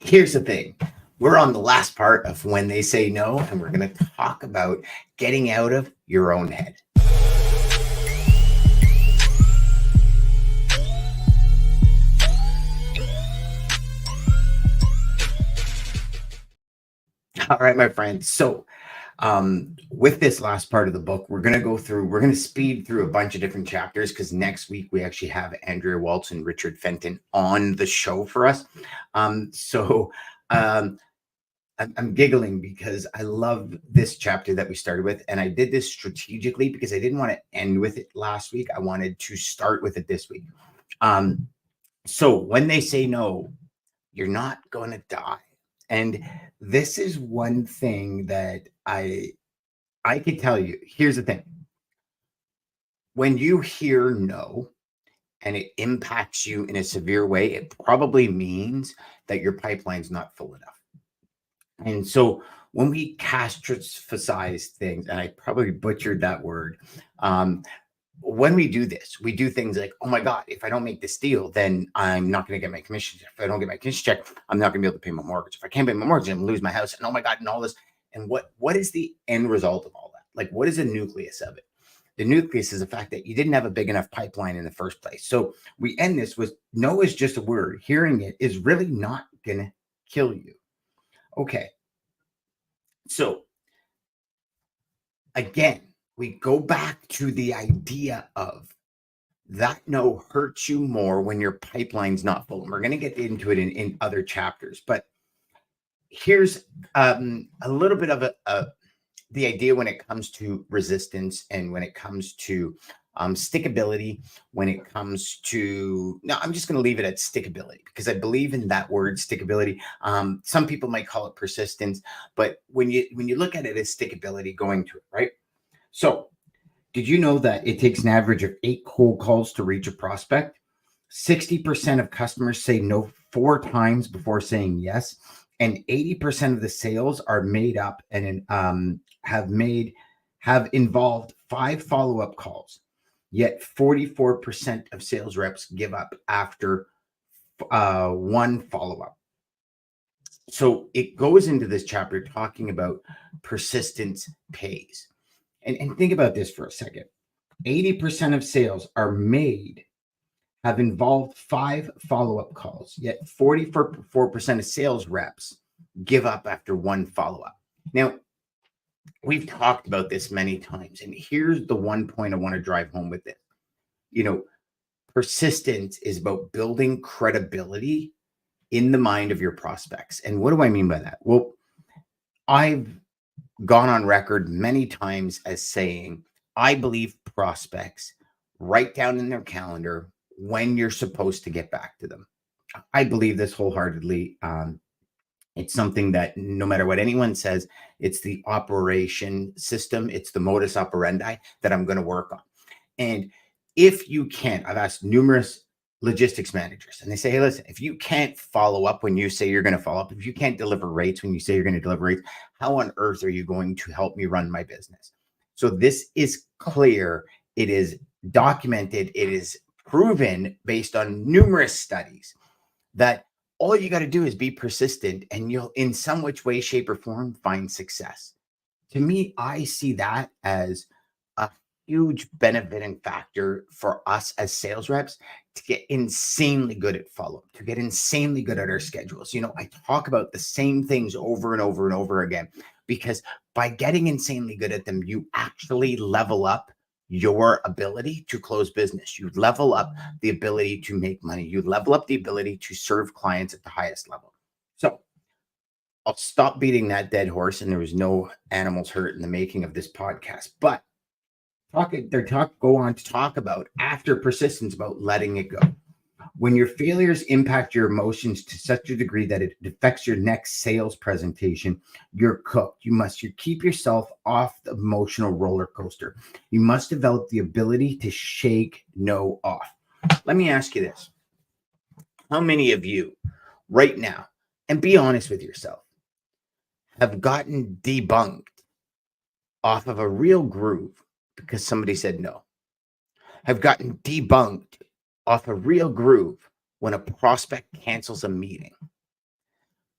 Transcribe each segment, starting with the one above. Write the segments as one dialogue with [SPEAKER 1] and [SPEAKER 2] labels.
[SPEAKER 1] Here's the thing. We're on the last part of when they say no, and we're going to talk about getting out of your own head. All right, my friends. So, with this last part of the book, we're going to speed through a bunch of different chapters because next week we actually have Andrea Waltz and Richard Fenton on the show for us. I'm giggling because I love this chapter that we started with, and I did this strategically because I didn't want to end with it last week. I wanted to start with it this week. So when they say no, you're not going to die. And this is one thing that I can tell you. Here's the thing. When you hear no and it impacts you in a severe way, it probably means that your pipeline's not full enough. And so when we catastrophize things, and I probably butchered that word, when we do this, we do things like, oh my God, if I don't make this deal, then I'm not going to get my commission. If I don't get my commission check, I'm not going to be able to pay my mortgage. If I can't pay my mortgage, I'm going to lose my house. And oh my God, and all this. And what is the end result of all that? Like, what is the nucleus of it? The nucleus is the fact that you didn't have a big enough pipeline in the first place. So we end this with no is just a word. Hearing it is really not going to kill you. Okay. So again, we go back to the idea of that no hurts you more when your pipeline's not full. And we're going to get into it in other chapters. But here's a little bit of the idea when it comes to resistance and when it comes to stickability, when it comes to, no, I'm just going to leave it at stickability because I believe in that word stickability. Some people might call it persistence, but when you look at it as stickability, going to it, right? So did you know that it takes an average of 8 cold calls to reach a prospect? 60% of customers say no 4 times before saying yes. And 80% of the sales are made up and have involved 5 follow-up calls. Yet 44% of sales reps give up after 1 follow-up. So it goes into this chapter talking about persistence pays. And think about this for a second. 80% of sales have involved 5 follow-up calls, yet 44% of sales reps give up after 1 follow-up. Now, we've talked about this many times, and here's the one point I want to drive home with it. Persistence is about building credibility in the mind of your prospects. And what do I mean by that? Well, I've gone on record many times as saying, I believe prospects write down in their calendar when you're supposed to get back to them. I believe this wholeheartedly. It's something that no matter what anyone says, it's the operation system, it's the modus operandi that I'm going to work on. And if you can't, I've asked numerous logistics managers and they say, hey, listen, if you can't follow up when you say you're going to follow up, if you can't deliver rates when you say you're going to deliver rates, how on earth are you going to help me run my business? So this is clear. It is documented. It is proven based on numerous studies that all you got to do is be persistent and you'll in some which way, shape or form find success. To me, I see that as a huge benefiting factor for us as sales reps to get insanely good at follow-up, to get insanely good at our schedules. I talk about the same things over and over and over again, because by getting insanely good at them, you actually level up your ability to close business. You level up the ability to make money. You level up the ability to serve clients at the highest level. So I'll stop beating that dead horse, and there was no animals hurt in the making of this podcast. But go on to talk about after persistence about letting it go. When your failures impact your emotions to such a degree that it affects your next sales presentation, you're cooked. You keep yourself off the emotional roller coaster. You must develop the ability to shake no off. Let me ask you this. How many of you right now, and be honest with yourself, have gotten debunked off of a real groove because somebody said no? Have gotten debunked off a real groove when a prospect cancels a meeting?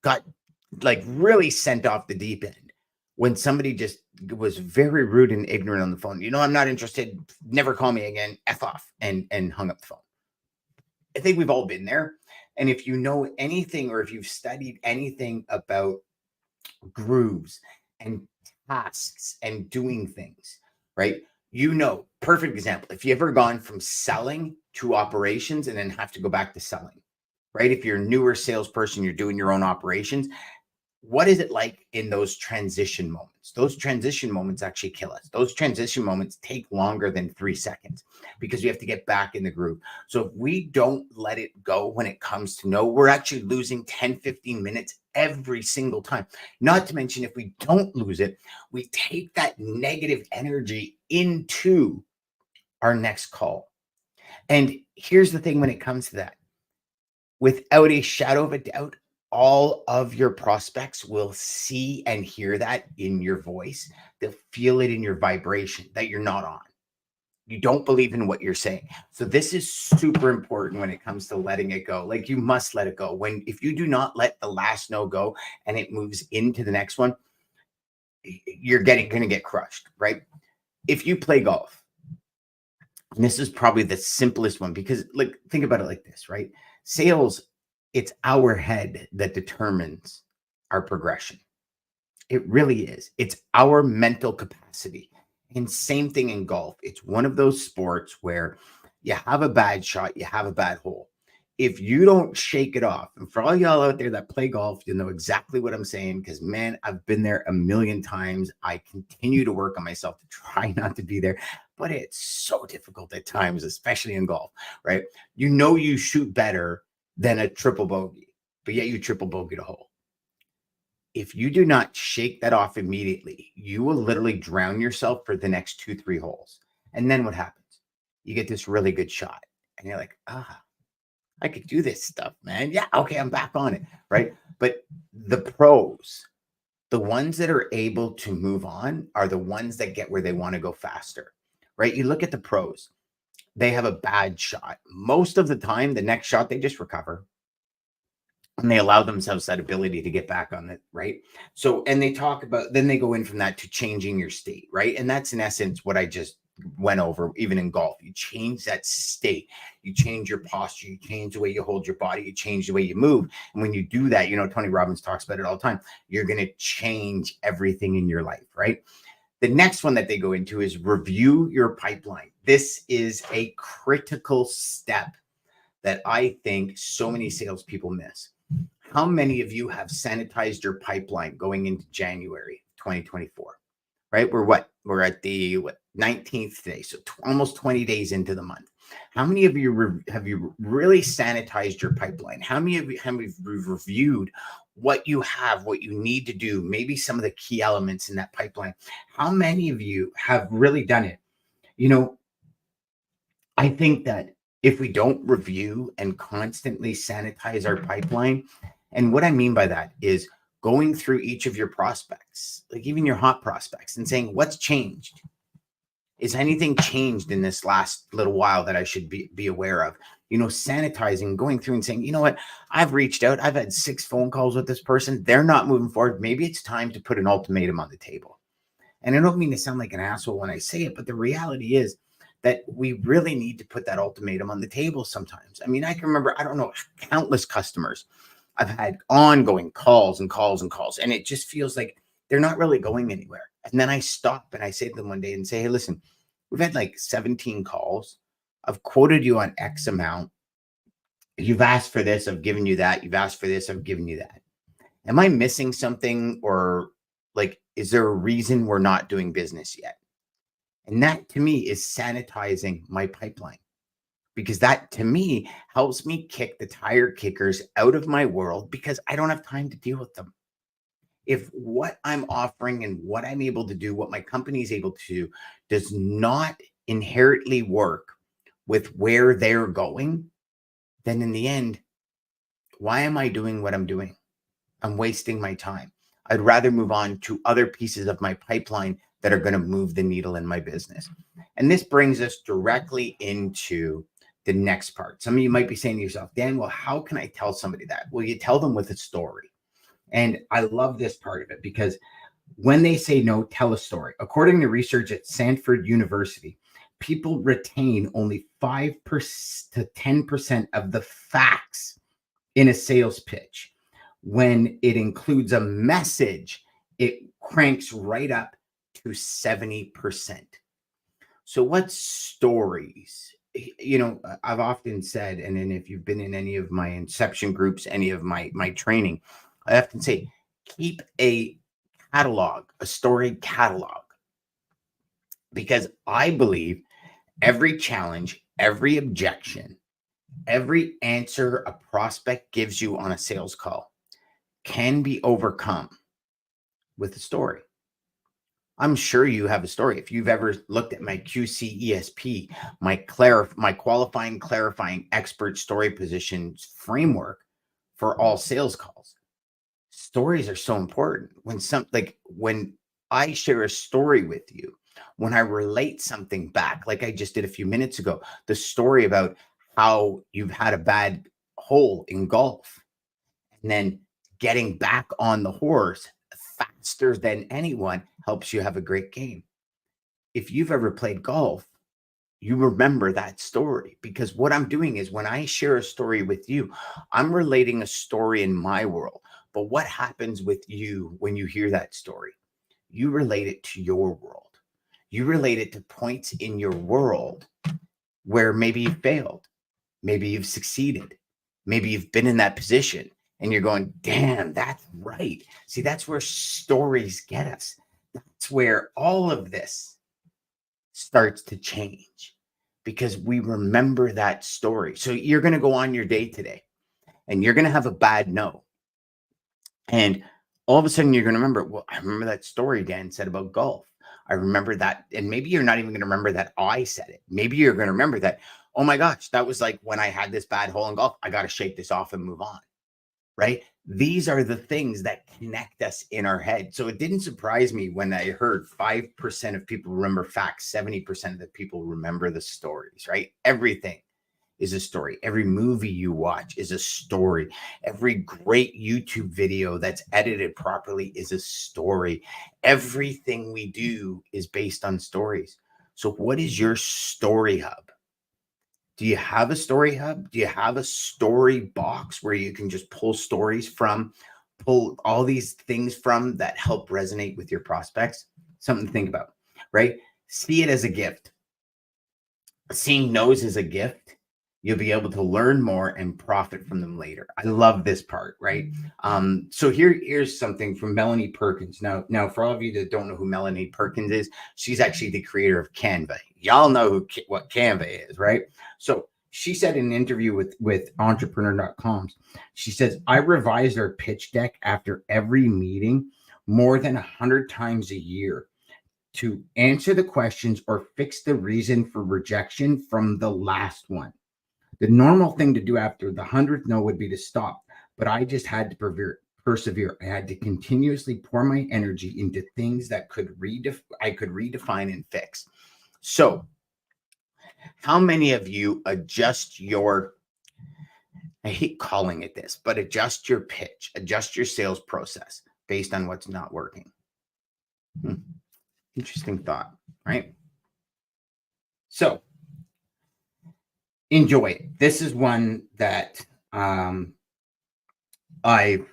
[SPEAKER 1] got like really sent off the deep end when somebody just was very rude and ignorant on the phone. You know, I'm not interested. Never call me again. F off, and hung up the phone. I think we've all been there. And if you know anything, or if you've studied anything about grooves and tasks and doing things, right? You know, perfect example. If you ever gone from selling to operations and then have to go back to selling, right? If you're a newer salesperson, you're doing your own operations. What is it like in those transition moments? Those transition moments actually kill us. Those transition moments take longer than 3 seconds because we have to get back in the groove. So if we don't let it go when it comes to no, we're actually losing 10, 15 minutes every single time. Not to mention, if we don't lose it, we take that negative energy into our next call. And here's the thing when it comes to that, without a shadow of a doubt, all of your prospects will see and hear that in your voice. They'll feel it in your vibration that you're not on. You don't believe in what you're saying. So this is super important when it comes to letting it go. Like, you must let it go. If you do not let the last no go and it moves into the next one, you're going to get crushed, right? If you play golf, and this is probably the simplest one, because like, think about it like this, right? Sales, it's our head that determines our progression. It really is. It's our mental capacity. And same thing in golf. It's one of those sports where you have a bad shot, you have a bad hole. If you don't shake it off, and for all y'all out there that play golf, you know exactly what I'm saying, because man, I've been there a million times. I continue to work on myself to try not to be there, but it's so difficult at times, especially in golf, right? You know, you shoot better than a triple bogey, but yet you triple bogeyed a hole. If you do not shake that off immediately, you will literally drown yourself for the next 2-3 holes. And then what happens? You get this really good shot and you're like, I could do this stuff, man. Yeah, okay, I'm back on it, right? But the pros, the ones that are able to move on, are the ones that get where they want to go faster, right? You look at the pros, they have a bad shot. Most of the time, the next shot, they just recover. And they allow themselves that ability to get back on it, right? So, and they talk about, then they go in from that to changing your state, right? And that's in essence what I just went over, even in golf. You change that state, you change your posture, you change the way you hold your body, you change the way you move. And when you do that, you know, Tony Robbins talks about it all the time, you're going to change everything in your life, right? The next one that they go into is review your pipeline. This is a critical step that I think so many salespeople miss. How many of you have sanitized your pipeline going into January 2024? Right? We're at the 19th today, so almost 20 days into the month. How many of you have you really sanitized your pipeline? How many of you have reviewed what you have, what you need to do, maybe some of the key elements in that pipeline? How many of you have really done it? You know, I think that if we don't review and constantly sanitize our pipeline, and what I mean by that is going through each of your prospects, like even your hot prospects, and saying, what's changed? Is anything changed in this last little while that I should be aware of? You know, sanitizing, going through and saying, you know what, I've reached out, I've had 6 phone calls with this person, they're not moving forward. Maybe it's time to put an ultimatum on the table. And I don't mean to sound like an asshole when I say it, but the reality is that we really need to put that ultimatum on the table sometimes. I mean, I can remember, I don't know, countless customers I've had ongoing calls and calls and calls, and it just feels like they're not really going anywhere. And then I stop and I say to them one day and say, hey, listen, we've had like 17 calls. I've quoted you on X amount. You've asked for this, I've given you that. You've asked for this, I've given you that. Am I missing something, or like, is there a reason we're not doing business yet? And that to me is sanitizing my pipeline, because that to me helps me kick the tire kickers out of my world, because I don't have time to deal with them. If what I'm offering and what I'm able to do, what my company is able to do, does not inherently work with where they're going, then in the end, why am I doing what I'm doing? I'm wasting my time. I'd rather move on to other pieces of my pipeline that are going to move the needle in my business. And this brings us directly into the next part. Some of you might be saying to yourself, Dan, well, how can I tell somebody that? Well, you tell them with a story. And I love this part of it because when they say no, tell a story. According to research at Stanford University, people retain only 5% to 10% of the facts in a sales pitch. When it includes a message, it cranks right up to 70%. So what stories? I've often said, and then if you've been in any of my inception groups, any of my training, I often say, keep a catalog, a story catalog, because I believe every challenge, every objection, every answer a prospect gives you on a sales call can be overcome with a story. I'm sure you have a story. If you've ever looked at my QCESP, my qualifying, clarifying expert story positions framework for all sales calls, stories are so important. When I share a story with you, when I relate something back, like I just did a few minutes ago, the story about how you've had a bad hole in golf and then getting back on the horse faster than anyone helps you have a great game. If you've ever played golf, you remember that story, because what I'm doing is when I share a story with you, I'm relating a story in my world. But what happens with you when you hear that story? You relate it to your world. You relate it to points in your world where maybe you failed, maybe you've succeeded, maybe you've been in that position and you're going, damn, that's right. See, that's where stories get us. That's where all of this starts to change, because we remember that story. So you're going to go on your day today and you're going to have a bad no. And all of a sudden you're going to remember, well, I remember that story Dan said about golf. I remember that. And maybe you're not even going to remember that I said it. Maybe you're going to remember that, oh my gosh, that was like when I had this bad hole in golf. I got to shake this off and move on. Right? These are the things that connect us in our head. So it didn't surprise me when I heard 5% of people remember facts, 70% of the people remember the stories, right? Everything is a story. Every movie you watch is a story. Every great YouTube video that's edited properly is a story. Everything we do is based on stories. So what is your story hub? Do you have a story hub? Do you have a story box where you can just pull stories from, pull all these things from that help resonate with your prospects? Something to think about, right? See it as a gift. Seeing no's as a gift, you'll be able to learn more and profit from them later. I love this part, right? So here's something from Melanie Perkins. Now, for all of you that don't know who Melanie Perkins is, she's actually the creator of Canva. Y'all know what Canva is, right? So she said in an interview with entrepreneur.com, she says, I revised our pitch deck after every meeting more than 100 times a year to answer the questions or fix the reason for rejection from the last one. The normal thing to do after the 100th no would be to stop, but I just had to persevere. I had to continuously pour my energy into things that I could redefine and fix. So how many of you adjust your, I hate calling it this, but adjust your pitch, adjust your sales process based on what's not working? Interesting thought, right? So enjoy it. This is one that I've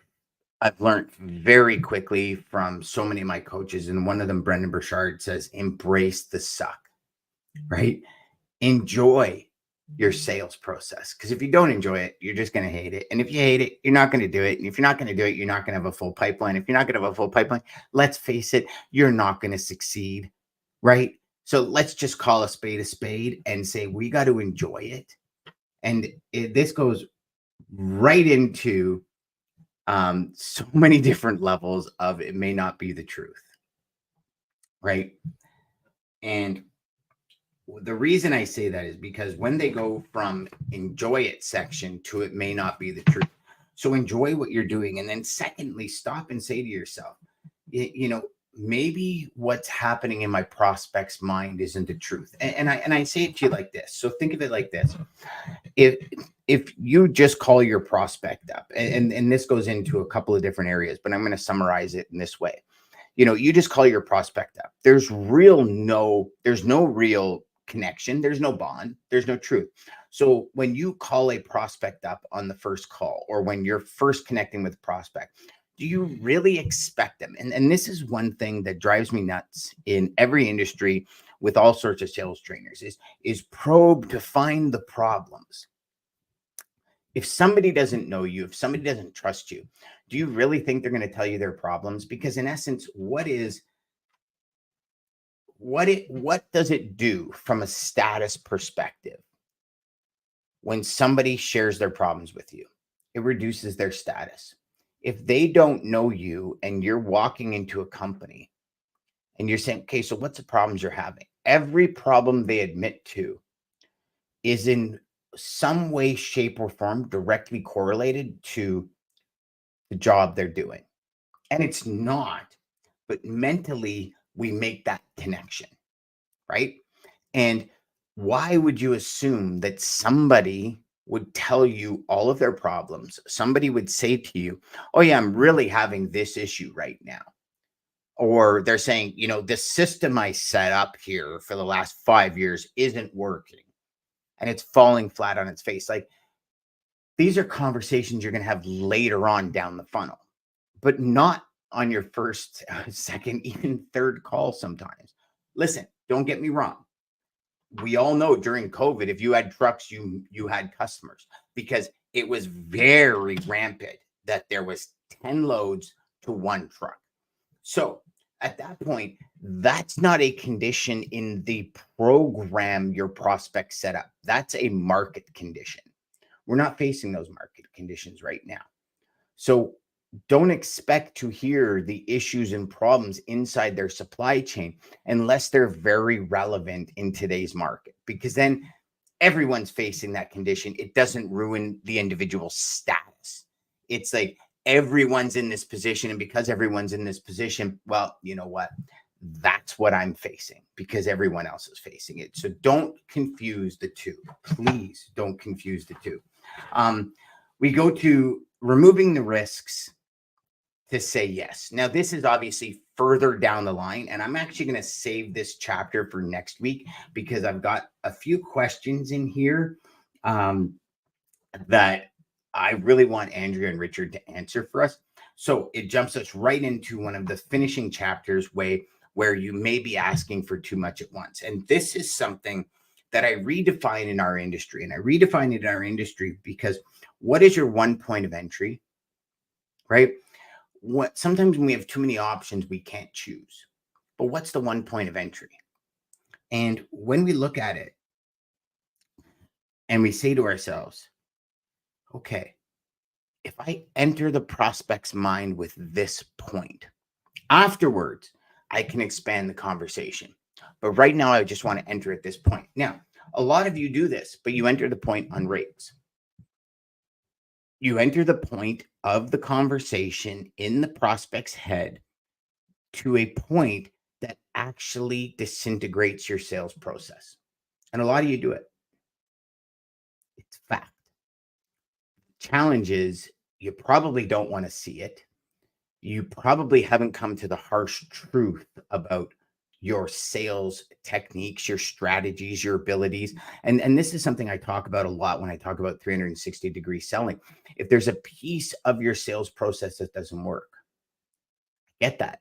[SPEAKER 1] learned very quickly from so many of my coaches. And one of them, Brendan Burchard, says, embrace the suck, right? Enjoy your sales process. Because if you don't enjoy it, you're just going to hate it. And if you hate it, you're not going to do it. And if you're not going to do it, you're not going to have a full pipeline. If you're not going to have a full pipeline, let's face it, you're not going to succeed, right? So let's just call a spade and say, we got to enjoy it. And this goes right into so many different levels of it may not be the truth, right? And the reason I say that is because when they go from enjoy it section to it may not be the truth. So enjoy what you're doing. And then secondly, stop and say to yourself, maybe what's happening in my prospect's mind isn't the truth. And I say it to you like this. So think of it like this. if you just call your prospect up, and this goes into a couple of different areas, but I'm going to summarize it in this way. You just call your prospect up. There's no real connection. There's no bond. There's no truth. So when you call a prospect up on the first call, or when you're first connecting with a prospect, do you really expect them? And this is one thing that drives me nuts in every industry with all sorts of sales trainers is probe to find the problems. If somebody doesn't know you, if somebody doesn't trust you, do you really think they're going to tell you their problems? Because in essence, what does it do from a status perspective when somebody shares their problems with you? It reduces their status. If they don't know you and you're walking into a company and you're saying, okay, so what's the problems you're having? Every problem they admit to is in some way, shape, or form directly correlated to the job they're doing. And it's not, but mentally we make that connection, right? And why would you assume that somebody would tell you all of their problems? Somebody would say to you, oh yeah, I'm really having this issue right now. Or they're saying, the system I set up here for the last 5 years isn't working and it's falling flat on its face. Like, these are conversations you're going to have later on down the funnel, but not on your first, second, even third call sometimes. Listen, don't get me wrong. We all know during COVID, if you had trucks, you had customers, because it was very rampant that there was 10 loads to one truck. So at that point, that's not a condition in the program your prospect set up. That's a market condition. We're not facing those market conditions right now. So don't expect to hear the issues and problems inside their supply chain unless they're very relevant in today's market, because then everyone's facing that condition. It doesn't ruin the individual status. It's like everyone's in this position, and because everyone's in this position, well, you know what? That's what I'm facing because everyone else is facing it. So don't confuse the two. Please don't confuse the two. We go to removing the risks to say yes. Now, this is obviously further down the line, and I'm actually going to save this chapter for next week because I've got a few questions in here that I really want Andrea and Richard to answer for us. So it jumps us right into one of the finishing chapters where you may be asking for too much at once. And this is something that I redefine in our industry. And I redefine it in our industry because what is your one point of entry, right? Sometimes when we have too many options, we can't choose. But what's the one point of entry? And when we look at it and we say to ourselves, okay, if I enter the prospect's mind with this point, afterwards, I can expand the conversation. But right now, I just want to enter at this point. Now, a lot of you do this, but you enter the point on rates. You enter the point of the conversation in the prospect's head to a point that actually disintegrates your sales process. And a lot of you do it. It's fact. Challenge is you probably don't want to see it. You probably haven't come to the harsh truth about your sales techniques, your strategies, your abilities. And this is something I talk about a lot when I talk about 360-degree selling. If there's a piece of your sales process that doesn't work, get that.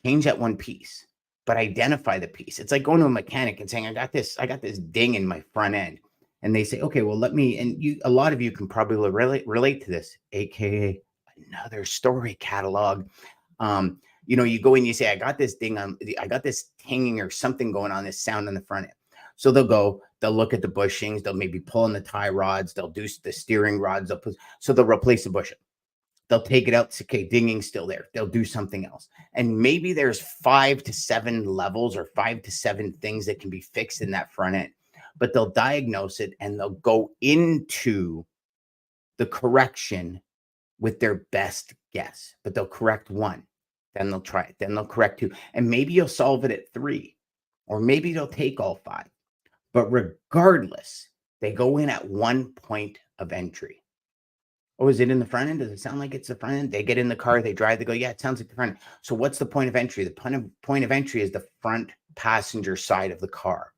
[SPEAKER 1] Change that one piece, but identify the piece. It's like going to a mechanic and saying, I got this ding in my front end. And they say, okay, well, a lot of you can probably relate to this, AKA another story catalog. You go and you say, I got this tinging or something going on, this sound on the front end. So they'll look at the bushings, they'll maybe pull on the tie rods, they'll do the steering rods, they'll replace the bushing. They'll take it out, it's okay, dinging's still there. They'll do something else. And maybe there's 5 to 7 levels or 5 to 7 things that can be fixed in that front end. But they'll diagnose it and they'll go into the correction with their best guess. But they'll correct one, then they'll try it, then they'll correct 2. And maybe you'll solve it at 3, or maybe they'll take all 5. But regardless, they go in at one point of entry. Oh, is it in the front end? Does it sound like it's the front end? They get in the car, they drive, they go, yeah, it sounds like the front end. So what's the point of entry? The point of entry is the front passenger side of the car,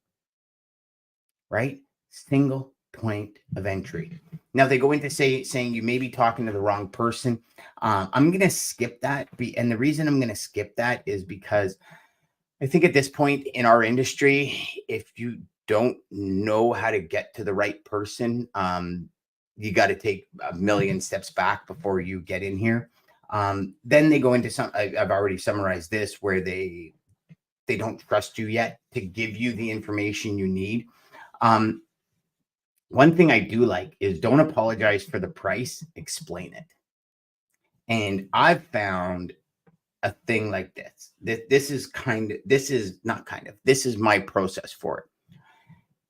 [SPEAKER 1] right? Single point of entry. Now they go into saying you may be talking to the wrong person. I'm going to skip that. And the reason I'm going to skip that is because I think at this point in our industry, if you don't know how to get to the right person, you got to take a million steps back before you get in here. Then they go into I've already summarized this, where they don't trust you yet to give you the information you need. One thing I do like is don't apologize for the price, explain it. And I've found a thing like this. This is my process for it.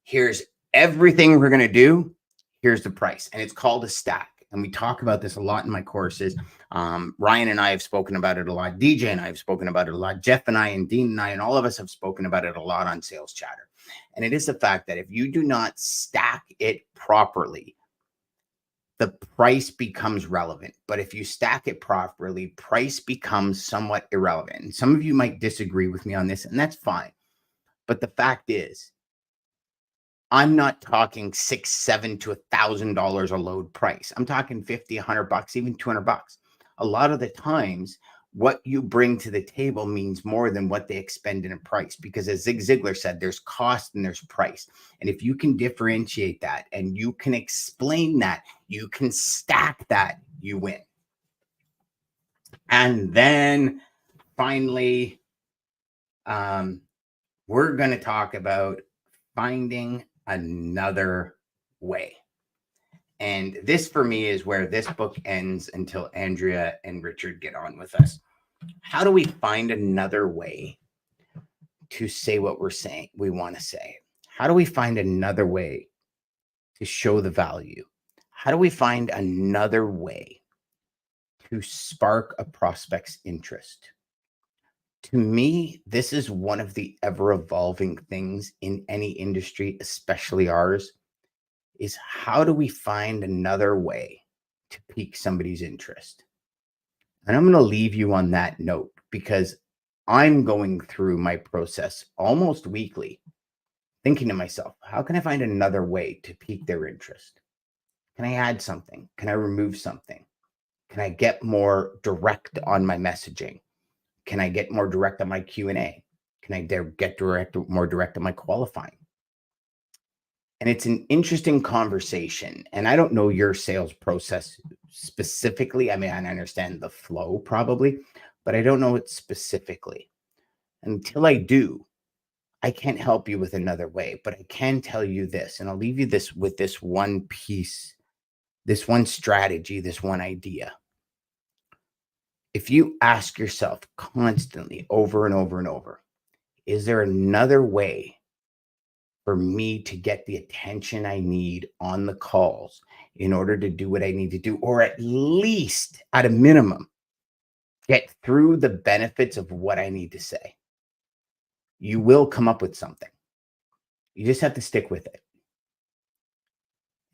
[SPEAKER 1] Here's everything we're going to do. Here's the price. And it's called a stack. And we talk about this a lot in my courses. Ryan and I have spoken about it a lot. DJ and I have spoken about it a lot. Jeff and I and Dean and I and all of us have spoken about it a lot on SalesChatter. And it is the fact that if you do not stack it properly, the price becomes relevant. But if you stack it properly, price becomes somewhat irrelevant. And some of you might disagree with me on this, and that's fine. But the fact is, I'm not talking $600, $700 to $1,000 a load price. I'm talking $50, $100, even $200. A lot of the times, what you bring to the table means more than what they expend in a price, because as Zig Ziglar said, there's cost and there's price. And if you can differentiate that and you can explain that, you can stack that, you win. And then finally, we're going to talk about finding another way. And this for me is where this book ends until Andrea and Richard get on with us. How do we find another way to say what we're saying we want to say? How do we find another way to show the value? How do we find another way to spark a prospect's interest? To me, this is one of the ever-evolving things in any industry, especially ours, is how do we find another way to pique somebody's interest? And I'm going to leave you on that note, because I'm going through my process almost weekly, thinking to myself, how can I find another way to pique their interest? Can I add something? Can I remove something? Can I get more direct on my messaging? Can I get more direct on my Q&A? Can I get more direct on my qualifying? And it's an interesting conversation. And I don't know your sales process specifically. I mean, I understand the flow probably, but I don't know it specifically. Until I do, I can't help you with another way, but I can tell you this, and I'll leave you this with this one piece, this one strategy, this one idea. If you ask yourself constantly over and over and over, is there another way for me to get the attention I need on the calls in order to do what I need to do, or at least at a minimum, get through the benefits of what I need to say? You will come up with something. You just have to stick with it.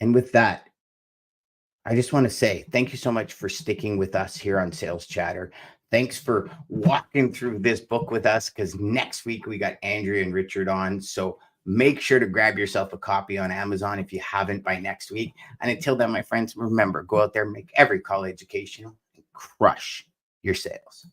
[SPEAKER 1] And with that, I just want to say thank you so much for sticking with us here on SalesChatter. Thanks for walking through this book with us, because next week we got Andrea and Richard on. So make sure to grab yourself a copy on Amazon if you haven't by next week. And until then, my friends, remember, go out there, make every call educational, and crush your sales.